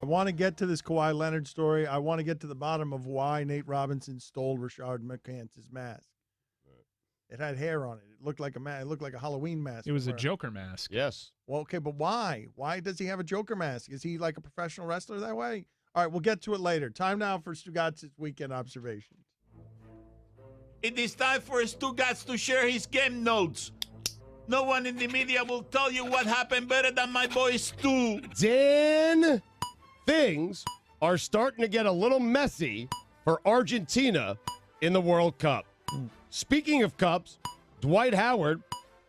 I want to get to this Kawhi Leonard story. I want to get to the bottom of why Nate Robinson stole Rashard McCantz's mask. It had hair on it. It looked like a mask. It looked like a Halloween mask. It was a Joker mask. Yes. Well, okay, but why? Why does he have a Joker mask? Is he like a professional wrestler that way? All right, we'll get to it later. Time now for Stugotz's weekend observations. It is time for Stugotz to share his game notes. No one in the media will tell you what happened better than my boy Stu. Dan, things are starting to get a little messy for Argentina in the World Cup. Speaking of cups, Dwight Howard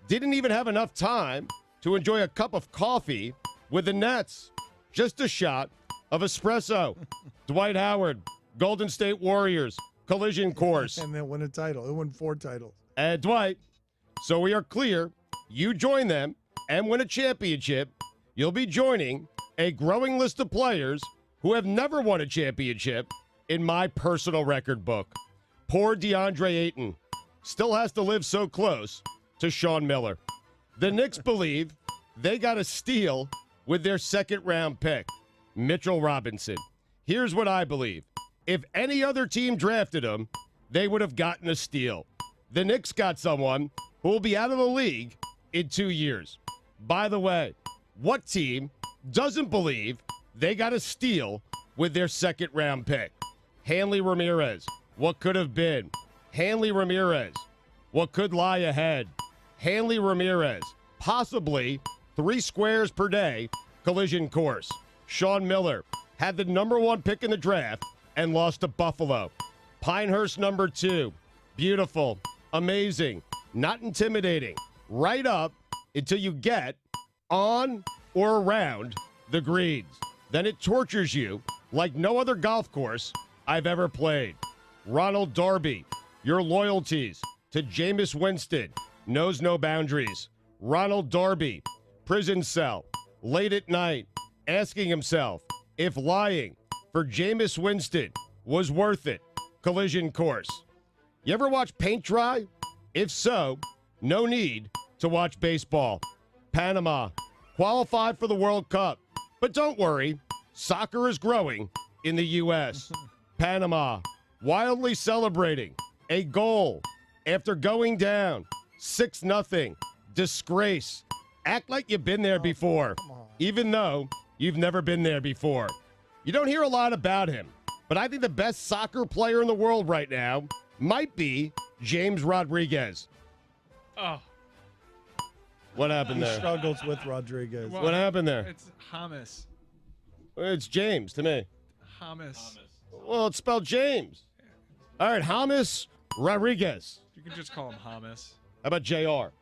didn't even have enough time to enjoy a cup of coffee with the Nets. Just a shot of espresso. Dwight Howard, Golden State Warriors, collision course. And they'll win a title. They'll win 4 titles. Dwight, so we are clear. You join them and win a championship. You'll be joining a growing list of players who have never won a championship in my personal record book. Poor DeAndre Ayton still has to live so close to Sean Miller. The Knicks believe they got a steal with their second-round pick, Mitchell Robinson. Here's what I believe. If any other team drafted him, they would have gotten a steal. The Knicks got someone who will be out of the league in 2 years. By the way, what team doesn't believe they got a steal with their second-round pick? Hanley Ramirez, what could have been? Hanley Ramirez, what could lie ahead? Hanley Ramirez, possibly 3 squares per day, collision course. Sean Miller had the #1 pick in the draft and lost to Buffalo. Pinehurst #2, beautiful, amazing, not intimidating, right up until you get on or around the greens. Then it tortures you like no other golf course I've ever played. Ronald Darby, your loyalties to Jameis Winston knows no boundaries. Ronald Darby, prison cell, late at night, asking himself if lying for Jameis Winston was worth it. Collision course. You ever watch paint dry? If so, no need to watch baseball. Panama, qualified for the World Cup. But don't worry, soccer is growing in the U.S. Panama, wildly celebrating a goal after going down 6-0. Disgrace. Act like you've been there before, even though you've never been there before. You don't hear a lot about him, but I think the best soccer player in the world right now might be James Rodriguez. Oh. What happened there? He struggles with Rodriguez. Well, What happened there? It's Hamas. It's James to me. Hamas. Well, it's spelled James. All right, James Rodriguez. You can just call him Hamas. How about JR?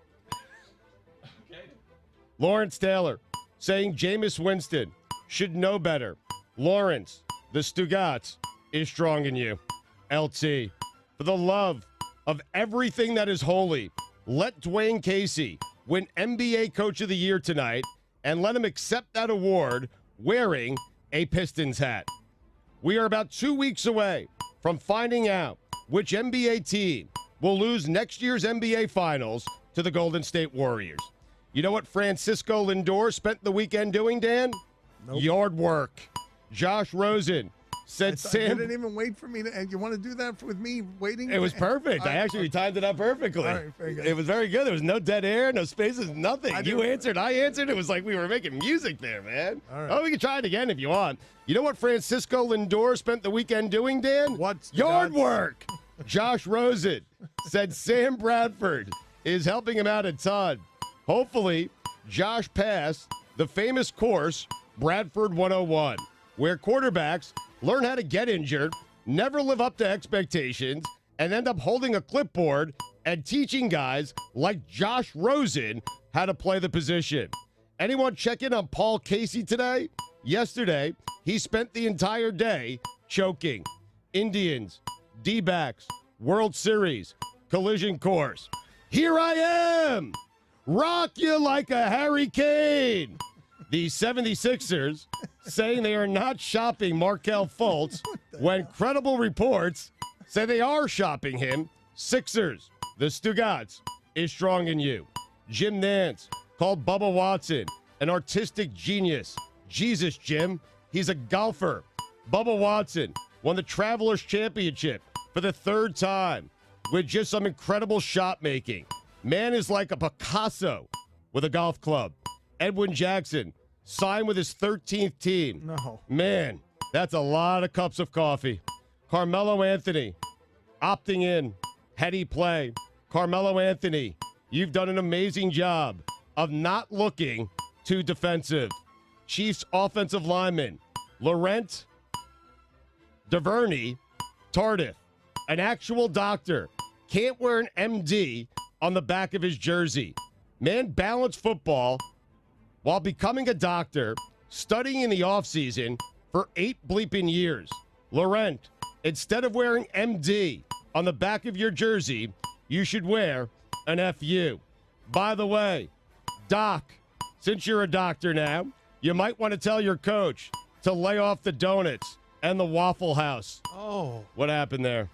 Lawrence Taylor saying Jameis Winston should know better. Lawrence, the Stugotz is strong in you. LT, for the love of everything that is holy, let Dwayne Casey win NBA Coach of the Year tonight and let him accept that award wearing a Pistons hat. We are about 2 weeks away from finding out which NBA team will lose next year's NBA Finals to the Golden State Warriors. You know what Francisco Lindor spent the weekend doing, Dan? Nope. Yard work. Josh Rosen said You Sam. didn't even wait for me to. And you want to do that with me waiting? It was perfect. I actually timed it up perfectly. All right, very good. It was very good. There was no dead air, no spaces, nothing. I You do- answered, I answered. It was like we were making music there, man. All right. Oh, we can try it again if you want. You know what Francisco Lindor spent the weekend doing, Dan? What? Yard Stugotz? work. Josh Rosen said Sam Bradford is helping him out a ton. Hopefully, Josh passed the famous course, Bradford 101, where quarterbacks learn how to get injured, never live up to expectations, and end up holding a clipboard and teaching guys like Josh Rosen how to play the position. Anyone check in on Paul Casey today? Yesterday, he spent the entire day choking. Indians, D-backs, World Series, collision course. Here I am! Rock you like a hurricane! The 76ers saying they are not shopping Markelle Fultz when credible reports say they are shopping him. Sixers, the Stugotz is strong in you. Jim Nance called Bubba Watson an artistic genius. Jesus, Jim, He's a golfer. Bubba Watson won the Travelers Championship for the 3rd time with just some incredible shot making. Man is like a Picasso with a golf club. Edwin Jackson signed with his 13th team. No. Man, that's a lot of cups of coffee. Carmelo Anthony opting in. Heady play. Carmelo Anthony, you've done an amazing job of not looking too defensive. Chiefs offensive lineman Laurent Duvernay Tardif, an actual doctor, can't wear an MD on the back of his jersey. Man balanced football while becoming a doctor, studying in the offseason for 8 bleeping years. Laurent, instead of wearing MD on the back of your jersey, you should wear an FU. By the way, Doc, since you're a doctor now, you might want to tell your coach to lay off the donuts and the Waffle House. Oh. What happened there?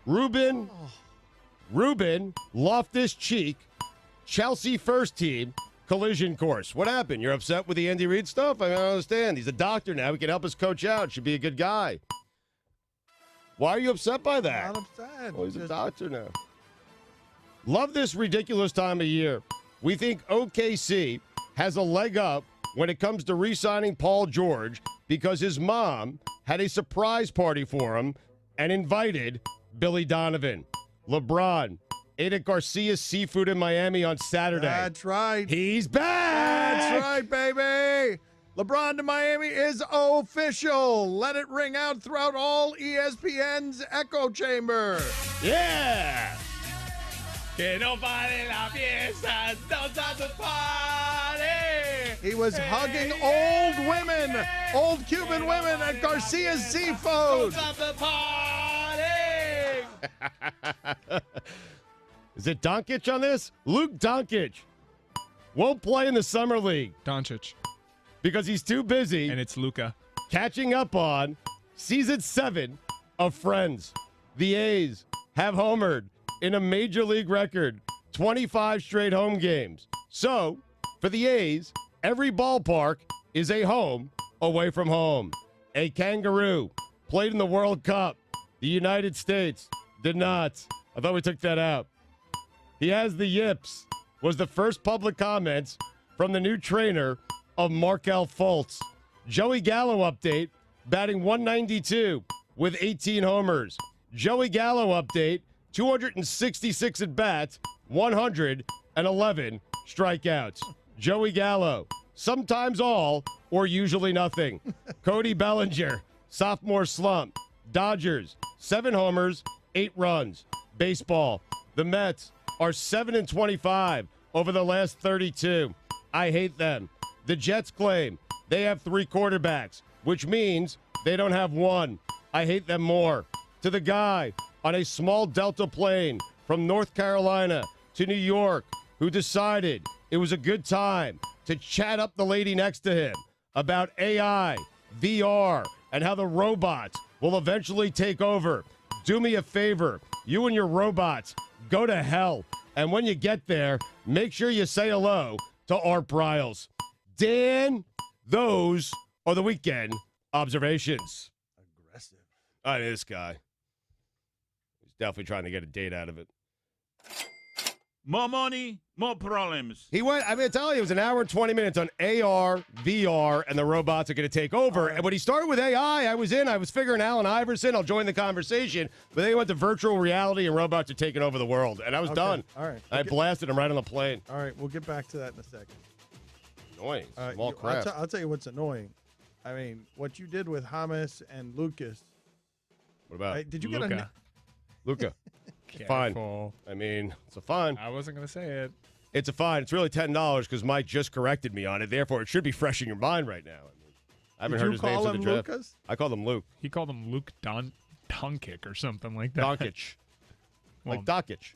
Ruben Loftus-Cheek, Chelsea first team, collision course. What happened? You're upset with the Andy Reid stuff? I don't understand. He's a doctor now. He can help us coach out. Should be a good guy. Why are you upset by that? Not upset. Oh, he's a doctor now. Love this ridiculous time of year. We think OKC has a leg up when it comes to re-signing Paul George because his mom had a surprise party for him and invited Billy Donovan. LeBron ate at Garcia's Seafood in Miami on Saturday. That's right. He's back! That's right, baby. LeBron to Miami is official. Let it ring out throughout all ESPN's echo chamber. Yeah! Que no pare la fiesta, don't stop the party. He was hugging old women, old Cuban women at Garcia's Seafood. Don't stop the party. Is it Doncic on this? Luke Doncic won't play in the Summer League Doncic. because he's too busy And it's Luka. catching up on season 7 of Friends. The A's have homered in a major league record 25 straight home games. So, for the A's, every ballpark is a home away from home. A kangaroo played in the World Cup. The United States did not. I thought we took that out. He has the yips, was the first public comments from the new trainer of Markel Fultz. Joey Gallo update, batting 192 with 18 homers. Joey Gallo update, 266 at-bats, 111 strikeouts. Joey Gallo, sometimes all or usually nothing. Cody Bellinger, sophomore slump. Dodgers, 7 homers, 8 runs. Baseball, the Mets are 7-25 over the last 32. I hate them. The Jets claim they have 3 quarterbacks, which means they don't have one. I hate them more. To the guy on a small Delta plane from North Carolina to New York who decided it was a good time to chat up the lady next to him about AI, VR, and how the robots will eventually take over. Do me a favor. You and your robots, go to hell. And when you get there, make sure you say hello to Art Briles. Dan, those are the weekend observations. Aggressive. I mean, this guy. He's definitely trying to get a date out of it. More money, more problems. He went, I'm going to tell you, it was an hour and 20 minutes on AR, VR, and the robots are going to take over. Right. And when he started with AI, I was figuring Allen Iverson, I'll join the conversation. But then he went to virtual reality and robots are taking over the world. And I was done. All right. I blasted him right on the plane. All right, we'll get back to that in a second. Annoying. Small I'll crap. tell you what's annoying. I mean, what you did with James and Lucas. What about Did you get Luka. Luka? Fine. Careful. I mean, it's a fine. I wasn't going to say it. It's a fine. It's really $10 because Mike just corrected me on it. Therefore, it should be fresh in your mind right now. I mean, I haven't Did heard you his name call since the him draft. Lucas? I called him Luke. He called him Luke Doncic or something like that. Doncic. Well, Like Doncic.